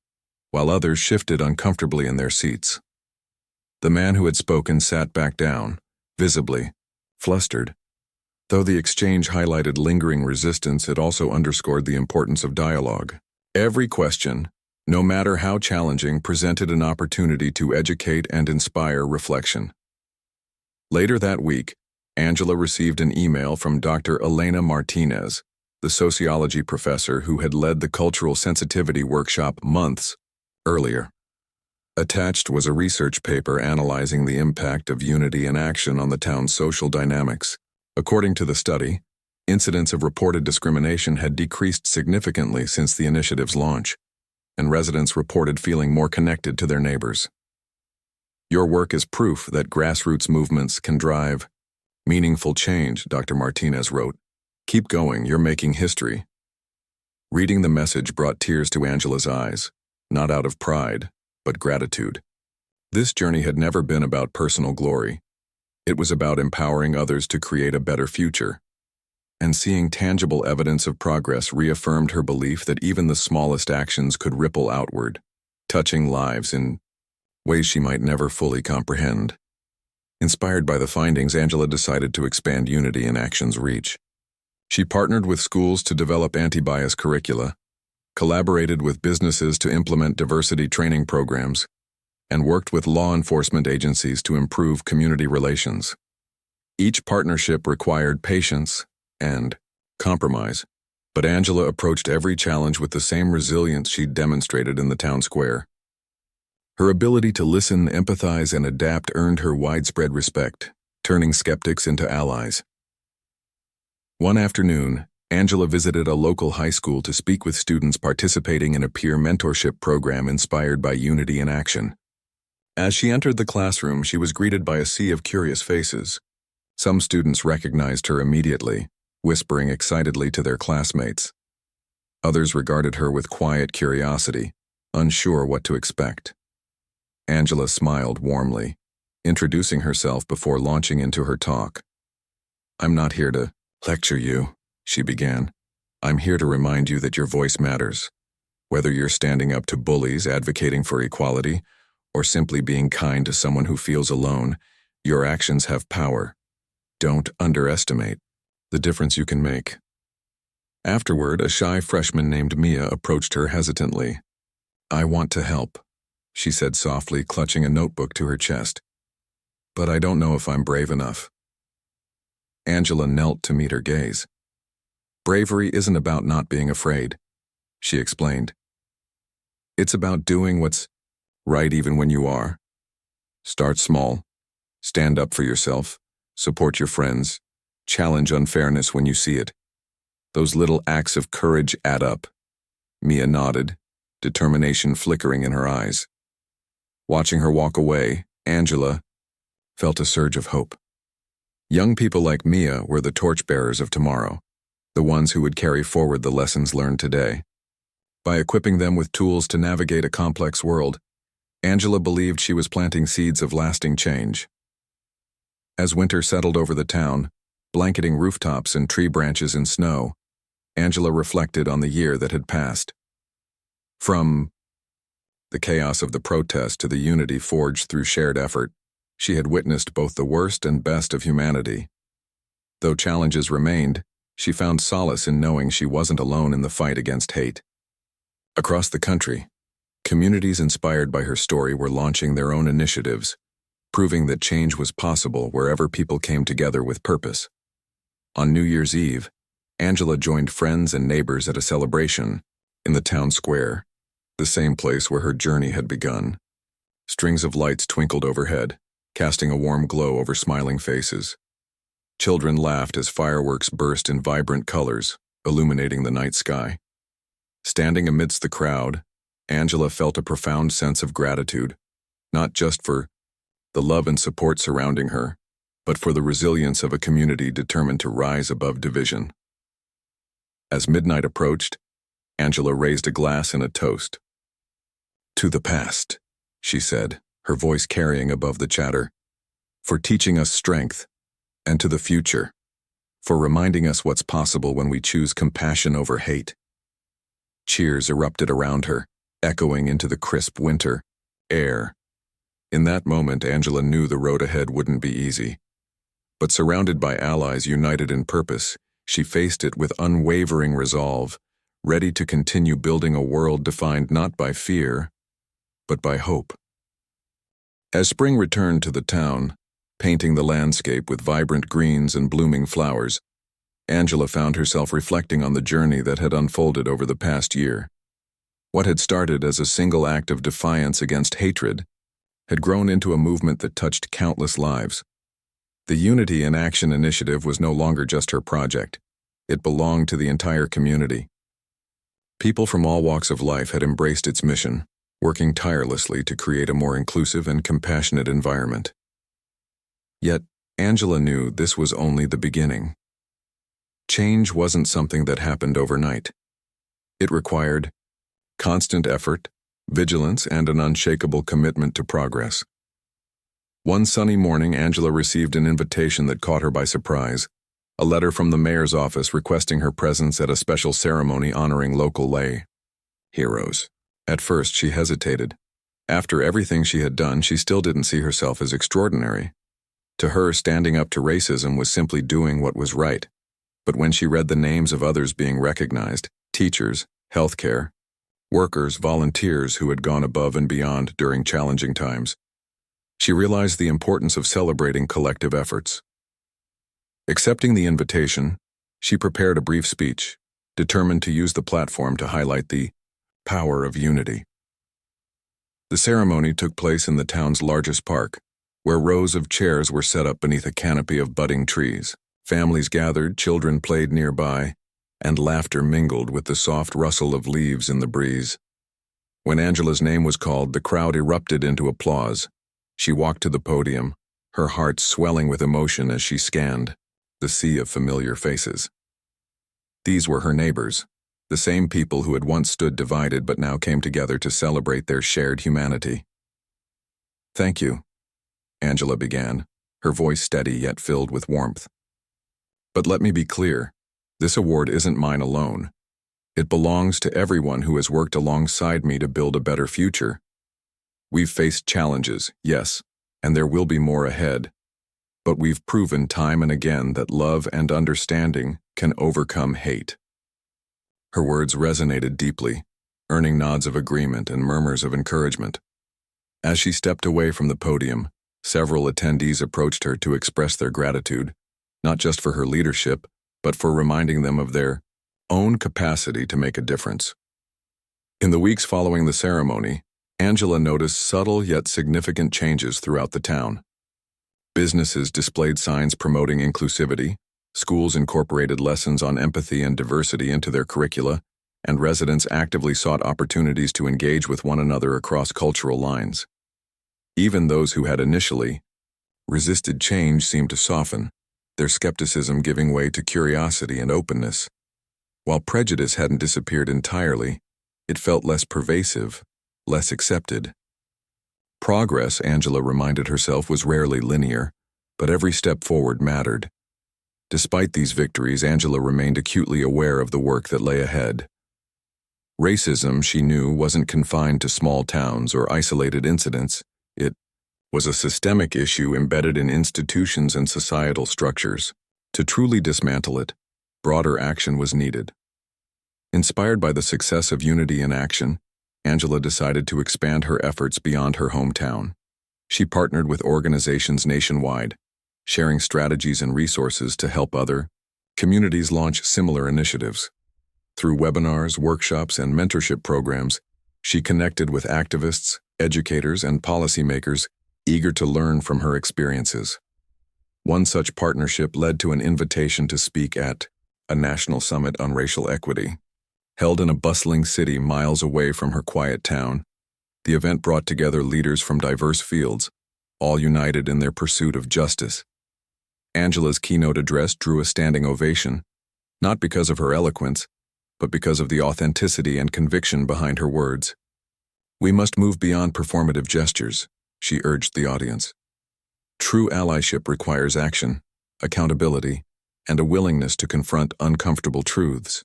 while others shifted uncomfortably in their seats. The man who had spoken sat back down, visibly flustered. Though the exchange highlighted lingering resistance, it also underscored the importance of dialogue. Every question, no matter how challenging, presented an opportunity to educate and inspire reflection. Later that week, Angela received an email from Dr. Elena Martinez, the sociology professor who had led the cultural sensitivity workshop months earlier. Attached was a research paper analyzing the impact of unity in action on the town's social dynamics. According to the study, incidents of reported discrimination had decreased significantly since the initiative's launch, and residents reported feeling more connected to their neighbors. "Your work is proof that grassroots movements can drive meaningful change," Dr. Martinez wrote. "Keep going, you're making history." Reading the message brought tears to Angela's eyes, not out of pride, but gratitude. This journey had never been about personal glory. It was about empowering others to create a better future. And seeing tangible evidence of progress reaffirmed her belief that even the smallest actions could ripple outward, touching lives in ways she might never fully comprehend. Inspired by the findings, Angela decided to expand Unity in Action's reach. She partnered with schools to develop anti-bias curricula, collaborated with businesses to implement diversity training programs, and worked with law enforcement agencies to improve community relations. Each partnership required patience and compromise, but Angela approached every challenge with the same resilience she'd demonstrated in the town square. Her ability to listen, empathize, and adapt earned her widespread respect, turning skeptics into allies. One afternoon, Angela visited a local high school to speak with students participating in a peer mentorship program inspired by unity in action. As she entered the classroom, she was greeted by a sea of curious faces. Some students recognized her immediately, whispering excitedly to their classmates. Others regarded her with quiet curiosity, unsure what to expect. Angela smiled warmly, introducing herself before launching into her talk. "I'm not here to lecture you," she began. "I'm here to remind you that your voice matters. Whether you're standing up to bullies, advocating for equality, or simply being kind to someone who feels alone, your actions have power. Don't underestimate the difference you can make." Afterward, a shy freshman named Mia approached her hesitantly. "I want to help," she said softly, clutching a notebook to her chest. "But I don't know if I'm brave enough." Angela knelt to meet her gaze. "Bravery isn't about not being afraid," she explained. "It's about doing what's right even when you are. Start small. Stand up for yourself. Support your friends. Challenge unfairness when you see it. Those little acts of courage add up." Mia nodded, determination flickering in her eyes. Watching her walk away, Angela felt a surge of hope. Young people like Mia were the torchbearers of tomorrow, the ones who would carry forward the lessons learned today. By equipping them with tools to navigate a complex world, Angela believed she was planting seeds of lasting change. As winter settled over the town, blanketing rooftops and tree branches in snow, Angela reflected on the year that had passed. From the chaos of the protest to the unity forged through shared effort, she had witnessed both the worst and best of humanity. Though challenges remained, she found solace in knowing she wasn't alone in the fight against hate. Across the country, communities inspired by her story were launching their own initiatives, proving that change was possible wherever people came together with purpose. On New Year's Eve, Angela joined friends and neighbors at a celebration in the town square, the same place where her journey had begun. Strings of lights twinkled overhead, casting a warm glow over smiling faces. Children laughed as fireworks burst in vibrant colors, illuminating the night sky. Standing amidst the crowd, Angela felt a profound sense of gratitude, not just for the love and support surrounding her, but for the resilience of a community determined to rise above division. As midnight approached, Angela raised a glass in a toast. "To the past," she said, her voice carrying above the chatter, "for teaching us strength, and to the future, for reminding us what's possible when we choose compassion over hate." Cheers erupted around her, echoing into the crisp winter air. In that moment, Angela knew the road ahead wouldn't be easy. But surrounded by allies united in purpose, she faced it with unwavering resolve, ready to continue building a world defined not by fear, but by hope. As spring returned to the town, painting the landscape with vibrant greens and blooming flowers, Angela found herself reflecting on the journey that had unfolded over the past year. What had started as a single act of defiance against hatred had grown into a movement that touched countless lives. The Unity in Action initiative was no longer just her project. It belonged to the entire community. People from all walks of life had embraced its mission, working tirelessly to create a more inclusive and compassionate environment. Yet, Angela knew this was only the beginning. Change wasn't something that happened overnight. It required constant effort, vigilance, and an unshakable commitment to progress. One sunny morning, Angela received an invitation that caught her by surprise, a letter from the mayor's office requesting her presence at a special ceremony honoring local lay heroes. At first, she hesitated. After everything she had done, she still didn't see herself as extraordinary. To her, standing up to racism was simply doing what was right. But when she read the names of others being recognized, teachers, healthcare workers, volunteers who had gone above and beyond during challenging times, she realized the importance of celebrating collective efforts. Accepting the invitation, she prepared a brief speech, determined to use the platform to highlight the power of unity. The ceremony took place in the town's largest park, where rows of chairs were set up beneath a canopy of budding trees. Families gathered, children played nearby, and laughter mingled with the soft rustle of leaves in the breeze. When Angela's name was called, the crowd erupted into applause. She walked to the podium, her heart swelling with emotion as she scanned the sea of familiar faces. These were her neighbors, the same people who had once stood divided but now came together to celebrate their shared humanity. "Thank you," Angela began, her voice steady yet filled with warmth. "But let me be clear, this award isn't mine alone. It belongs to everyone who has worked alongside me to build a better future. We've faced challenges, yes, and there will be more ahead. But we've proven time and again that love and understanding can overcome hate." Her words resonated deeply, earning nods of agreement and murmurs of encouragement. As she stepped away from the podium, several attendees approached her to express their gratitude, not just for her leadership, but for reminding them of their own capacity to make a difference. In the weeks following the ceremony, Angela noticed subtle yet significant changes throughout the town. Businesses displayed signs promoting inclusivity, schools incorporated lessons on empathy and diversity into their curricula, and residents actively sought opportunities to engage with one another across cultural lines. Even those who had initially resisted change seemed to soften, their skepticism giving way to curiosity and openness. While prejudice hadn't disappeared entirely, it felt less pervasive, less accepted. Progress, Angela reminded herself, was rarely linear, but every step forward mattered. Despite these victories, Angela remained acutely aware of the work that lay ahead. Racism, she knew, wasn't confined to small towns or isolated incidents. It was a systemic issue embedded in institutions and societal structures. To truly dismantle it, broader action was needed. Inspired by the success of Unity in Action, Angela decided to expand her efforts beyond her hometown. She partnered with organizations nationwide, sharing strategies and resources to help other communities launch similar initiatives. Through webinars, workshops, and mentorship programs, she connected with activists, educators, and policymakers eager to learn from her experiences. One such partnership led to an invitation to speak at a national summit on racial equity. Held in a bustling city miles away from her quiet town, the event brought together leaders from diverse fields, all united in their pursuit of justice. Angela's keynote address drew a standing ovation, not because of her eloquence, but because of the authenticity and conviction behind her words. "We must move beyond performative gestures," she urged the audience. "True allyship requires action, accountability, and a willingness to confront uncomfortable truths.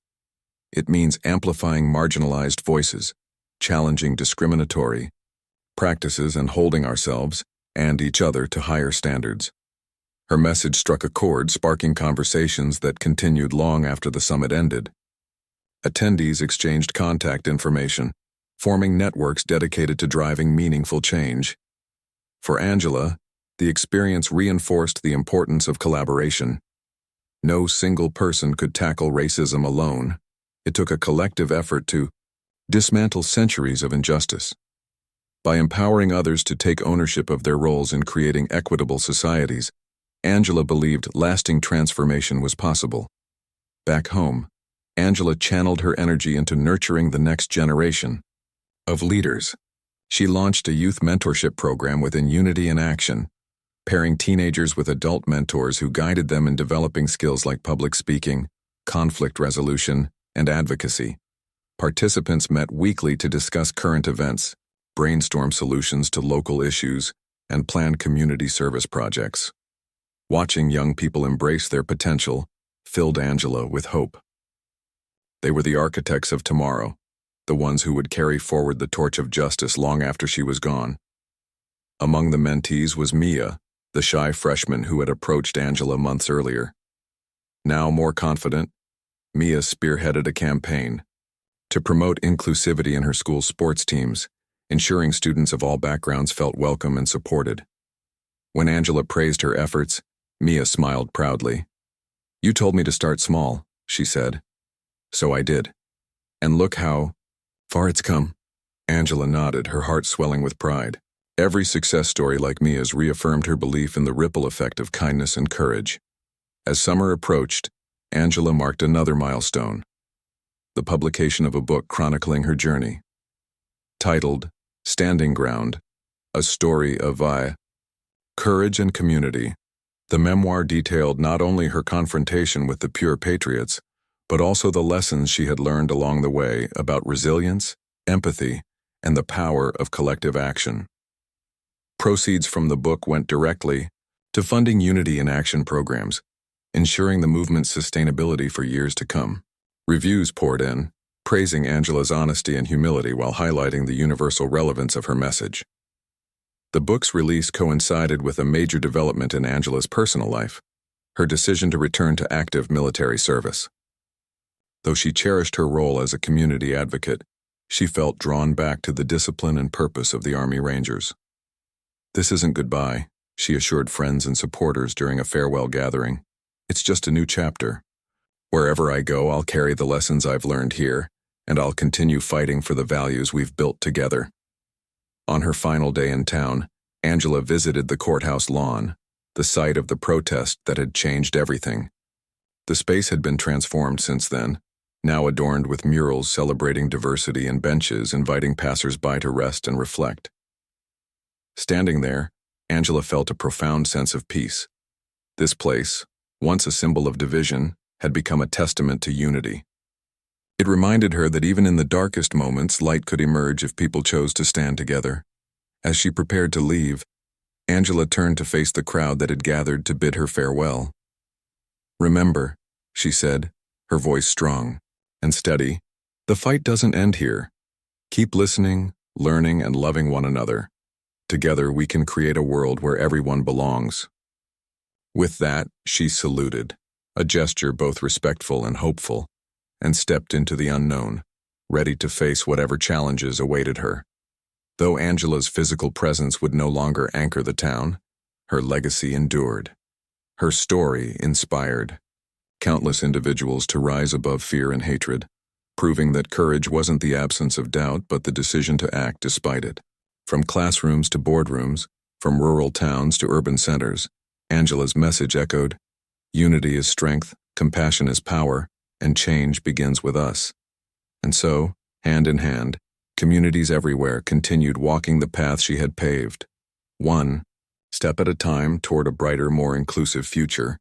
It means amplifying marginalized voices, challenging discriminatory practices, and holding ourselves and each other to higher standards." Her message struck a chord, sparking conversations that continued long after the summit ended. Attendees exchanged contact information, forming networks dedicated to driving meaningful change. For Angela, the experience reinforced the importance of collaboration. No single person could tackle racism alone. It took a collective effort to dismantle centuries of injustice. By empowering others to take ownership of their roles in creating equitable societies, Angela believed lasting transformation was possible. Back home, Angela channeled her energy into nurturing the next generation of leaders. She launched a youth mentorship program within Unity in Action, pairing teenagers with adult mentors who guided them in developing skills like public speaking, conflict resolution, and advocacy. Participants met weekly to discuss current events, brainstorm solutions to local issues, and plan community service projects. Watching young people embrace their potential filled Angela with hope. They were the architects of tomorrow, the ones who would carry forward the torch of justice long after she was gone. Among the mentees was Mia, the shy freshman who had approached Angela months earlier. Now more confident, Mia spearheaded a campaign to promote inclusivity in her school's sports teams, ensuring students of all backgrounds felt welcome and supported. When Angela praised her efforts, Mia smiled proudly, You told me to start small, she said. So I did. And look how far it's come. Angela nodded, her heart swelling with pride. Every success story like Mia's reaffirmed her belief in the ripple effect of kindness and courage. As summer approached, Angela marked another milestone: the publication of a book chronicling her journey. Titled Standing Ground, A Story of Courage and Community, the memoir detailed not only her confrontation with the Pure Patriots, but also the lessons she had learned along the way about resilience, empathy, and the power of collective action. Proceeds from the book went directly to funding Unity in Action programs, ensuring the movement's sustainability for years to come. Reviews poured in, praising Angela's honesty and humility while highlighting the universal relevance of her message. The book's release coincided with a major development in Angela's personal life: her decision to return to active military service. Though she cherished her role as a community advocate, she felt drawn back to the discipline and purpose of the Army Rangers. "This isn't goodbye," she assured friends and supporters during a farewell gathering. "It's just a new chapter. Wherever I go, I'll carry the lessons I've learned here, and I'll continue fighting for the values we've built together." On her final day in town, Angela visited the courthouse lawn, the site of the protest that had changed everything. The space had been transformed since then, now adorned with murals celebrating diversity and benches inviting passers-by to rest and reflect. Standing there, Angela felt a profound sense of peace. This place, once a symbol of division, had become a testament to unity. It reminded her that even in the darkest moments, light could emerge if people chose to stand together. As she prepared to leave, Angela turned to face the crowd that had gathered to bid her farewell. "Remember," she said, her voice strong and steady, "the fight doesn't end here. Keep listening, learning, and loving one another. Together we can create a world where everyone belongs." With that, she saluted, a gesture both respectful and hopeful, and stepped into the unknown, ready to face whatever challenges awaited her. Though Angela's physical presence would no longer anchor the town, her legacy endured. Her story inspired countless individuals to rise above fear and hatred, proving that courage wasn't the absence of doubt but the decision to act despite it. From classrooms to boardrooms, from rural towns to urban centers, Angela's message echoed: "Unity is strength, compassion is power, and change begins with us." And so, hand in hand, communities everywhere continued walking the path she had paved, one step at a time toward a brighter, more inclusive future.